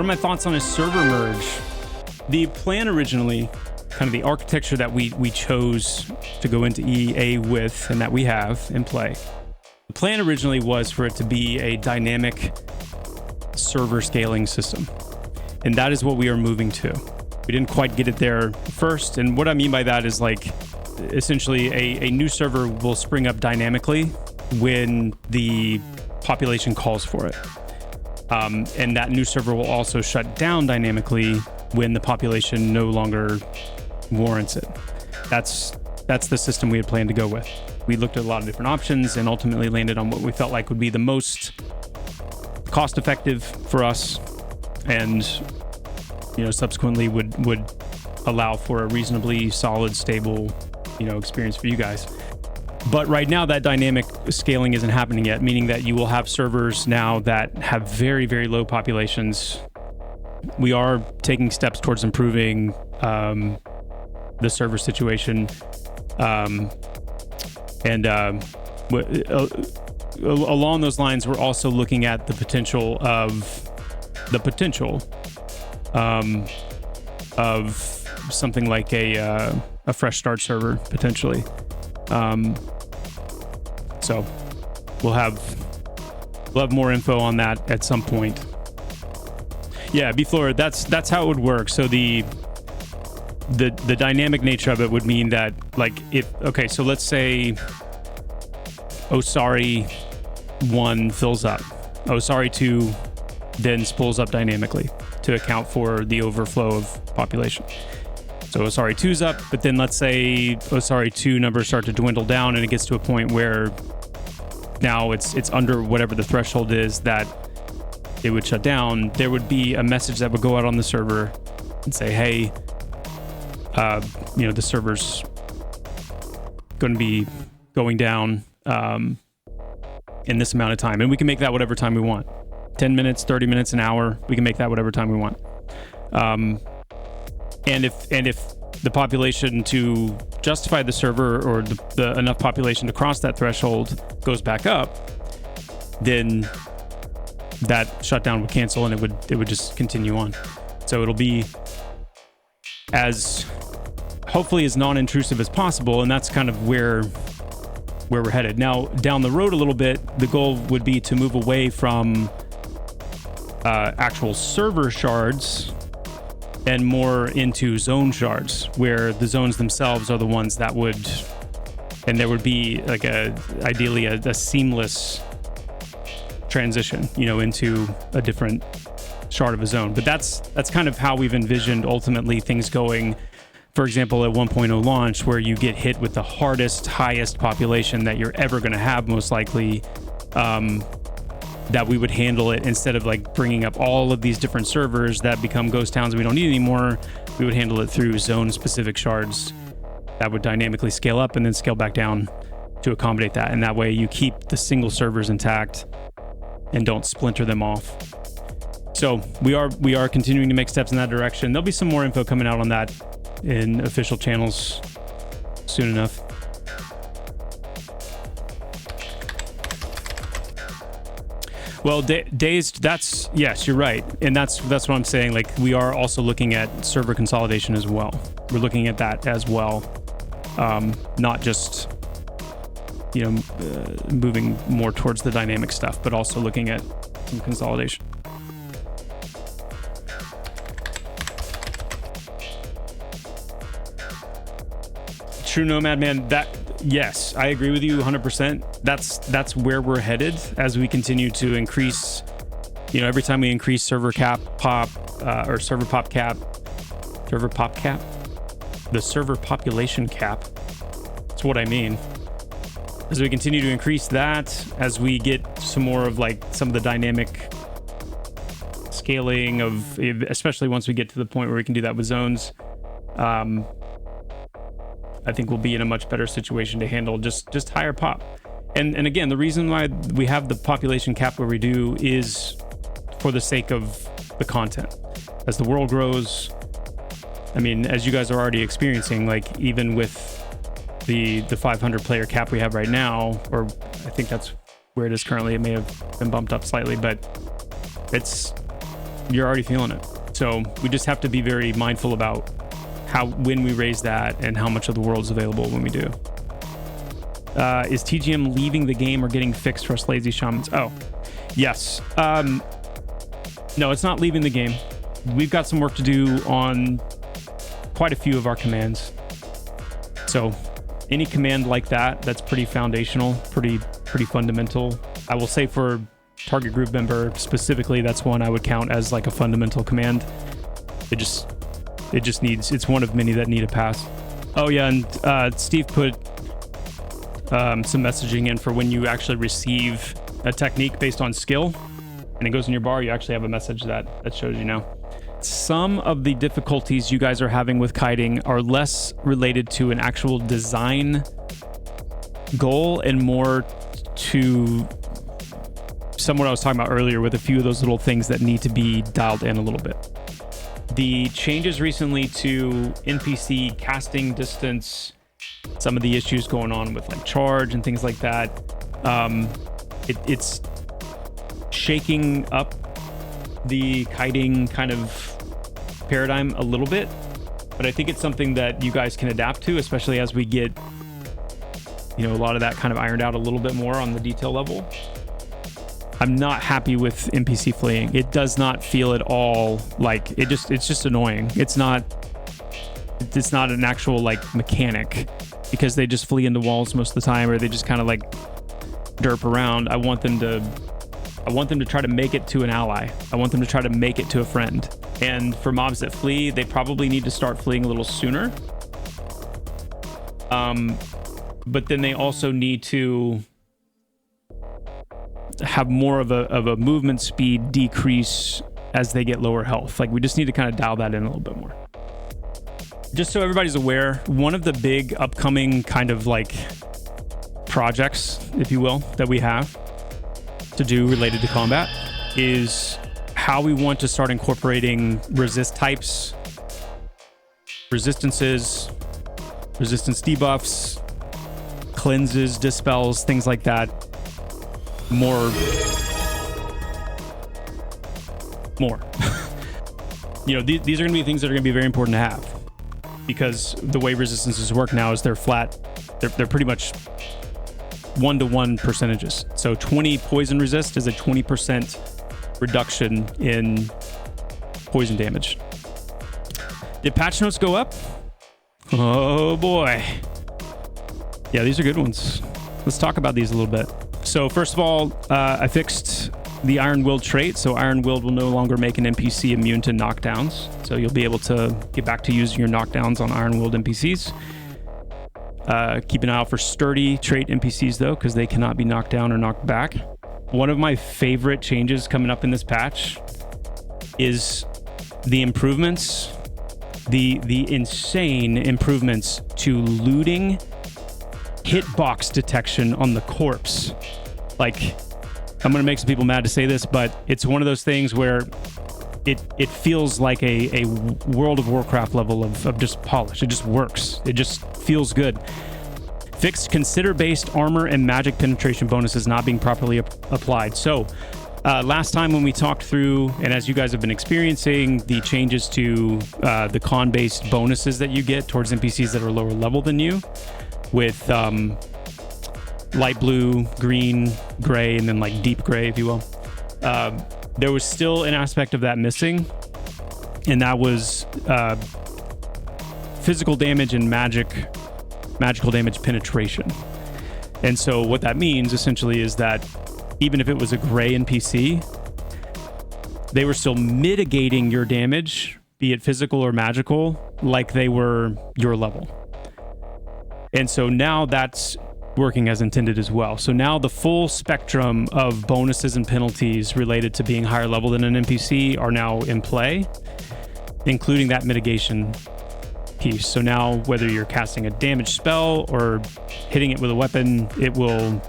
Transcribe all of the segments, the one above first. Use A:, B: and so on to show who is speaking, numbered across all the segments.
A: are my thoughts on a server merge? The plan originally, kind of the architecture that we chose to go into EA with and that we have in play. The plan originally was for it to be a dynamic server scaling system. And that is what we are moving to. We didn't quite get it there first. And what I mean by that is like, essentially a new server will spring up dynamically when the population calls for it. And that new server will also shut down dynamically when the population no longer warrants it. That's the system we had planned to go with. We looked at a lot of different options and ultimately landed on what we felt like would be the most cost-effective for us, and subsequently would allow for a reasonably solid, stable, experience for you guys. But right now, that dynamic scaling isn't happening yet, meaning that you will have servers now that have very, very low populations. We are taking steps towards improving the server situation. Along those lines, we're also looking at the potential of something like a fresh start server, potentially. So we'll have more info on that at some point. Yeah, Bflora, that's how it would work. So the dynamic nature of it would mean that, like, so let's say Osari 1 fills up. Osari 2 then spools up dynamically to account for the overflow of population. So Osari 2's up, but then let's say Osari 2 numbers start to dwindle down and it gets to a point where now it's under whatever the threshold is that it would shut down. There would be a message that would go out on the server and say, hey, the server's going to be going down in this amount of time. And we can make that whatever time we want. 10 minutes, 30 minutes, an hour. We can make that whatever time we want. And if the population to justify the server, or the enough population to cross that threshold, goes back up, then that shutdown would cancel and it would just continue on. So it'll be hopefully as non-intrusive as possible, and that's kind of where we're headed. Now, down the road a little bit, the goal would be to move away from actual server shards and more into zone shards, where the zones themselves are the ones that would, and there would be like ideally a seamless transition, into a different shard of a zone. But that's kind of how we've envisioned ultimately things going. For example, at 1.0 launch, where you get hit with the hardest, highest population that you're ever going to have, most likely, that we would handle it instead of like bringing up all of these different servers that become ghost towns we don't need anymore. We would handle it through zone-specific shards that would dynamically scale up and then scale back down to accommodate that. And that way you keep the single servers intact and don't splinter them off. So we are continuing to make steps in that direction. There'll be some more info coming out on that in official channels soon enough. Well, dazed, yes, you're right. And that's what I'm saying. Like, we are also looking at server consolidation as well. We're looking at that as well. Not just, moving more towards the dynamic stuff, but also looking at some consolidation. True Nomad, man, yes, I agree with you 100%. That's where we're headed as we continue to increase, every time we increase server pop cap, the server population cap. That's what I mean. As we continue to increase that, as we get some more of like some of the dynamic scaling of, especially once we get to the point where we can do that with zones, I think we'll be in a much better situation to handle just higher pop. And again, the reason why we have the population cap where we do is for the sake of the content. As the world grows, I mean, as you guys are already experiencing, like even with the 500 player cap we have right now, or I think that's where it is currently. It may have been bumped up slightly, but you're already feeling it. So we just have to be very mindful about when we raise that and how much of the world's available when we do. Is TGM leaving the game or getting fixed for us lazy shamans? Oh, yes. No, it's not leaving the game. We've got some work to do on quite a few of our commands. So any command like that, that's pretty foundational, pretty fundamental. I will say for target group member specifically, that's one I would count as like a fundamental command. It just needs, it's one of many that need a pass. Oh yeah, and Steve put some messaging in for when you actually receive a technique based on skill and it goes in your bar, you actually have a message that shows you now. Some of the difficulties you guys are having with kiting are less related to an actual design goal and more to somewhat I was talking about earlier with a few of those little things that need to be dialed in a little bit. The changes recently to NPC casting distance, some of the issues going on with like charge and things like that, it's shaking up the kiting kind of paradigm a little bit, but I think it's something that you guys can adapt to, especially as we get, you know, a lot of that kind of ironed out a little bit more on the detail level. I'm not happy with NPC Fleeing. It does not feel at all like it's just annoying. It's not an actual like mechanic because they just flee into walls most of the time, or they just kind of like derp around. I want them to try to make it to an ally. I want them to try to make it to a friend. And for mobs that flee, they probably need to start fleeing a little sooner. But then they also need to have more of a movement speed decrease as they get lower health. Like we just need to kind of dial that in a little bit more. Just so everybody's aware, one of the big upcoming kind of like projects, if you will, that we have to do related to combat is how we want to start incorporating resist types, resistances, resistance debuffs, cleanses, dispels, things like that. More. You know, these are going to be things that are going to be very important to have because the way resistances work now is they're flat. They're pretty much 1-to-1 percentages. So 20 poison resist is a 20% reduction in poison damage. Did patch notes go up? Oh boy. Yeah, these are good ones. Let's talk about these a little bit. So first of all, I fixed the Iron Willed trait. So Iron Willed will no longer make an NPC immune to knockdowns. So you'll be able to get back to using your knockdowns on Iron Willed NPCs. Keep an eye out for sturdy trait NPCs though, because they cannot be knocked down or knocked back. One of my favorite changes coming up in this patch is the improvements, the insane improvements to looting hitbox detection on the corpse. Like, I'm gonna make some people mad to say this, but it's one of those things where it feels like a World of Warcraft level of just polish. It just works. It just feels good. Fixed consider-based armor and magic penetration bonuses not being properly applied. So last time when we talked through, and as you guys have been experiencing, the changes to the con-based bonuses that you get towards NPCs that are lower level than you, with light blue, green, gray, and then like deep gray, if you will. There was still an aspect of that missing, and that was physical damage and magical damage penetration. And so what that means essentially is that even if it was a gray NPC, they were still mitigating your damage, be it physical or magical, like they were your level. And so now that's working as intended as well. So now the full spectrum of bonuses and penalties related to being higher level than an NPC are now in play, including that mitigation piece. So now whether you're casting a damage spell or hitting it with a weapon, it will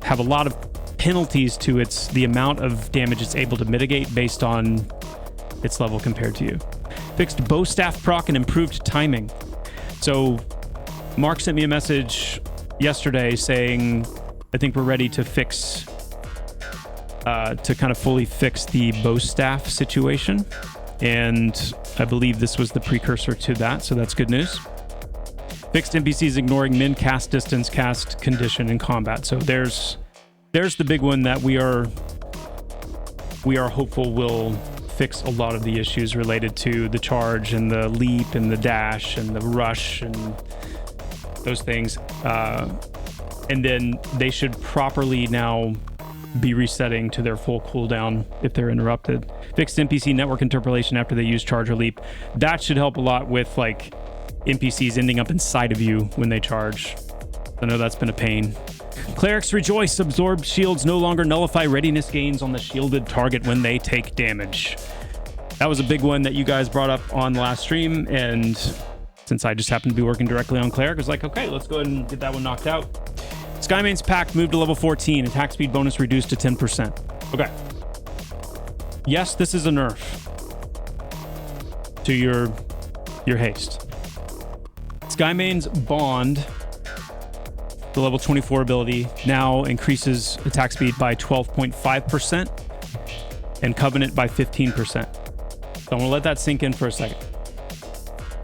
A: have a lot of penalties to the amount of damage it's able to mitigate based on its level compared to you. Fixed bow staff proc and improved timing. So Mark sent me a message yesterday saying, I think we're ready to fix to kind of fully fix the bow staff situation. And I believe this was the precursor to that, so that's good news. Fixed NPCs ignoring min cast distance, cast condition in combat. So there's the big one that we are hopeful will fix a lot of the issues related to the charge and the leap and the dash and the rush and those things. And then they should properly now be resetting to their full cooldown if they're interrupted. Fixed NPC network interpolation after they use charge or leap. That should help a lot with like NPCs ending up inside of you when they charge. I know that's been a pain. Clerics rejoice. Absorbed shields no longer nullify readiness gains on the shielded target when they take damage. That was a big one that you guys brought up on the last stream, and since I just happened to be working directly on Cleric, I was like, okay, let's go ahead and get that one knocked out. Skymane's Pact moved to level 14. Attack speed bonus reduced to 10%. Okay. Yes, this is a nerf to your haste. Skymane's Bond, the level 24 ability, now increases attack speed by 12.5% and Covenant by 15%. So I'm going to let that sink in for a second.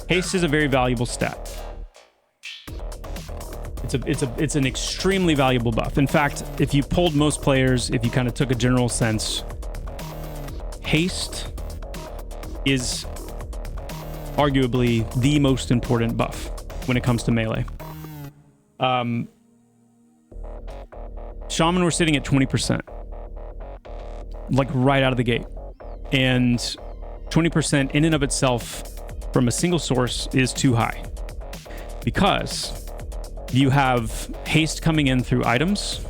A: Haste is a very valuable stat. It's an extremely valuable buff. In fact, if you polled most players, if you kind of took a general sense, haste is arguably the most important buff when it comes to melee. Shaman were sitting at 20%, like right out of the gate, and 20% in and of itself from a single source is too high because you have haste coming in through items.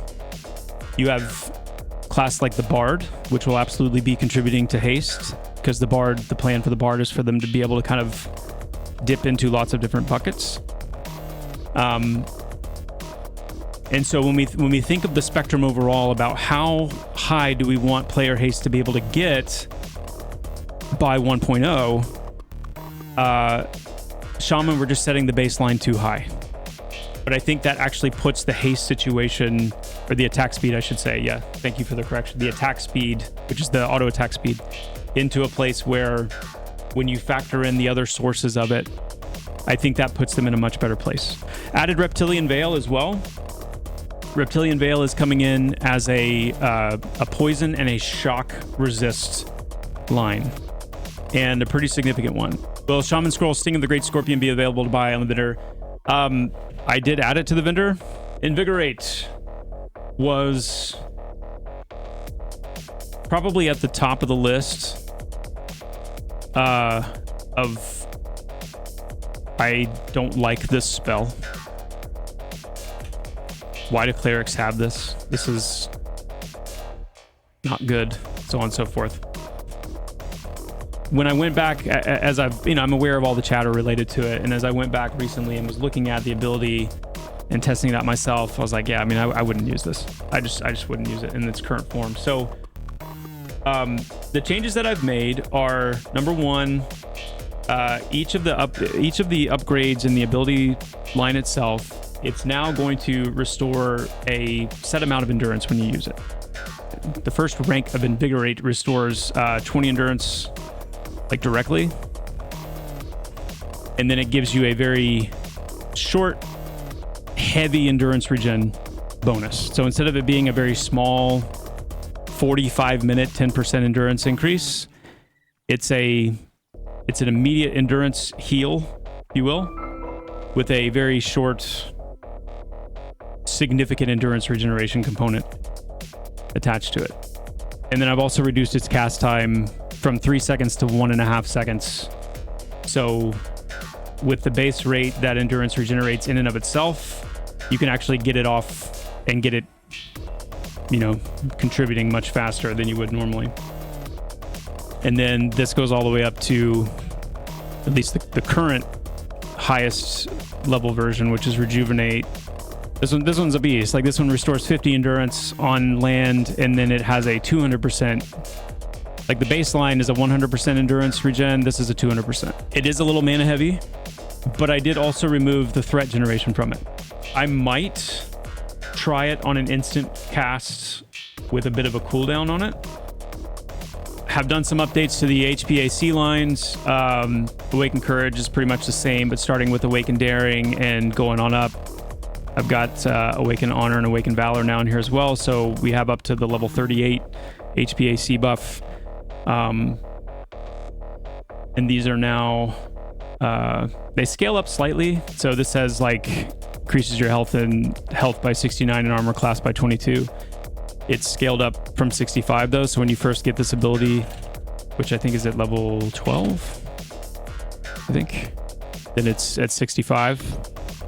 A: You have class like the Bard, which will absolutely be contributing to haste because the plan for the Bard is for them to be able to kind of dip into lots of different buckets. And so when we think of the spectrum overall about how high do we want player haste to be able to get by 1.0, Shaman, we're just setting the baseline too high. But I think that actually puts the haste situation, or the attack speed, I should say. Yeah, thank you for the correction. The attack speed, which is the auto attack speed, into a place where when you factor in the other sources of it, I think that puts them in a much better place. Added Reptilian Veil as well. Reptilian Veil is coming in as a poison and a shock resist line, and a pretty significant one. Will Shaman Scroll Sting of the Great Scorpion be available to buy on the vendor? I did add it to the vendor. Invigorate was probably at the top of the list of I don't like this spell. Why do clerics have this? This is not good, so on and so forth. When I went back, as I'm aware of all the chatter related to it, and as I went back recently and was looking at the ability and testing it out myself, I was like, yeah, I mean, I wouldn't use this. I just wouldn't use it in its current form. So the changes that I've made are, number one, each of the upgrades in the ability line itself, it's now going to restore a set amount of endurance when you use it. The first rank of Invigorate restores 20 endurance, like directly, and then it gives you a very short, heavy endurance regen bonus. So instead of it being a very small 45-minute 10% endurance increase, it's an immediate endurance heal, if you will, with a very short, significant endurance regeneration component attached to it. And then I've also reduced its cast time from 3 seconds to 1.5 seconds. So with the base rate that endurance regenerates in and of itself, you can actually get it off and get it, contributing much faster than you would normally. And then this goes all the way up to at least the current highest level version, which is Rejuvenate. This one's a beast. Like, this one restores 50 endurance on land, and then it has a 200%. Like, the baseline is a 100% endurance regen. This is a 200%. It is a little mana heavy, but I did also remove the threat generation from it. I might try it on an instant cast with a bit of a cooldown on it. Have done some updates to the HPAC lines. Awaken Courage is pretty much the same, but starting with Awaken Daring and going on up. I've got Awaken Honor and Awaken Valor now in here as well, so we have up to the level 38 HPAC buff. And these are now, they scale up slightly. So this says like increases your health by 69 and armor class by 22. It's scaled up from 65 though. So when you first get this ability, which I think is at level 12, I think, then it's at 65.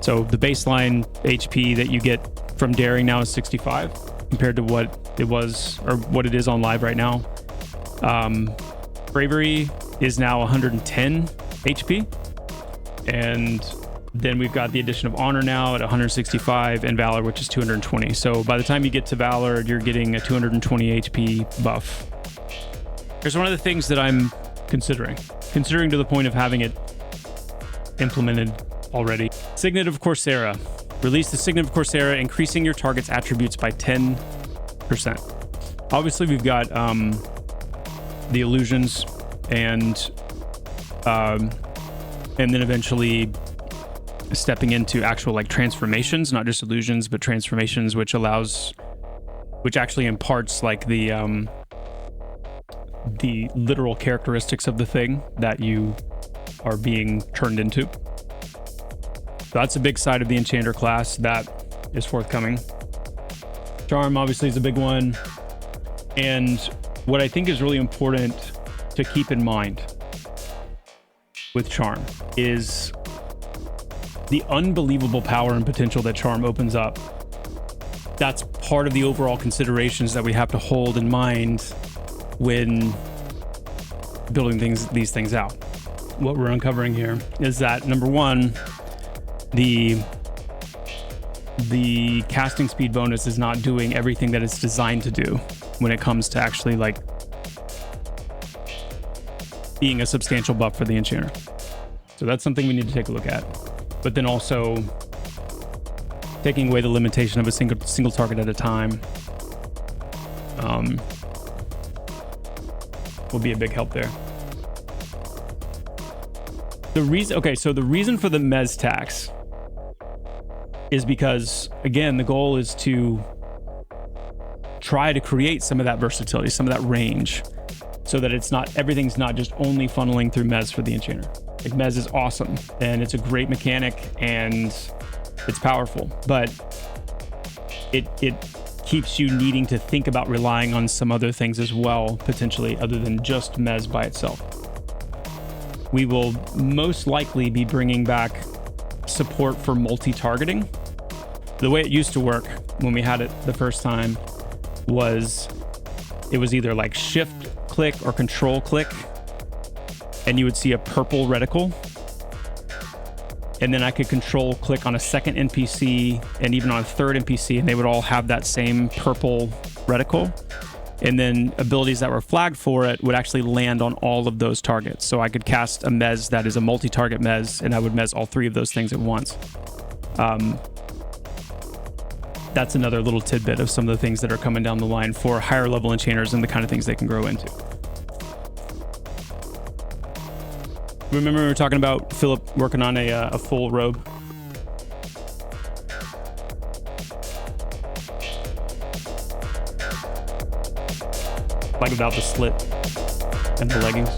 A: So the baseline HP that you get from Daring now is 65 compared to what it was or what it is on live right now. Bravery is now 110 HP. And then we've got the addition of Honor now at 165 and Valor, which is 220. So by the time you get to Valor, you're getting a 220 HP buff. Here's one of the things that I'm considering to the point of having it implemented already. Signet of Coursera. Release the Signet of Coursera, increasing your target's attributes by 10%. Obviously, we've got the illusions and then eventually stepping into actual like transformations, not just illusions, but transformations, which actually imparts like the literal characteristics of the thing that you are being turned into. So that's a big side of the Enchanter class that is forthcoming. Charm obviously is a big one. And what I think is really important to keep in mind with Charm is the unbelievable power and potential that Charm opens up. That's part of the overall considerations that we have to hold in mind when building these things out. What we're uncovering here is that, number one, the casting speed bonus is not doing everything that it's designed to do when it comes to actually like being a substantial buff for the Enchanter. So that's something we need to take a look at. But then also taking away the limitation of a single target at a time will be a big help there. The reason for the Mez tax is because, again, the goal is to try to create some of that versatility, some of that range, so that everything's not just only funneling through Mez for the Enchanter. Like, Mez is awesome and it's a great mechanic and it's powerful, but it keeps you needing to think about relying on some other things as well, potentially, other than just Mez by itself. We will most likely be bringing back support for multi-targeting. The way it used to work when we had it the first time was it was either like shift click or control click, and you would see a purple reticle. And then I could control click on a second NPC and even on a third NPC, and they would all have that same purple reticle. And then abilities that were flagged for it would actually land on all of those targets. So I could cast a Mez that is a multi-target Mez, and I would Mez all three of those things at once. That's another little tidbit of some of the things that are coming down the line for higher level enchanters and the kind of things they can grow into. Remember we were talking about Philip working on a full robe? Like without the slit and the leggings.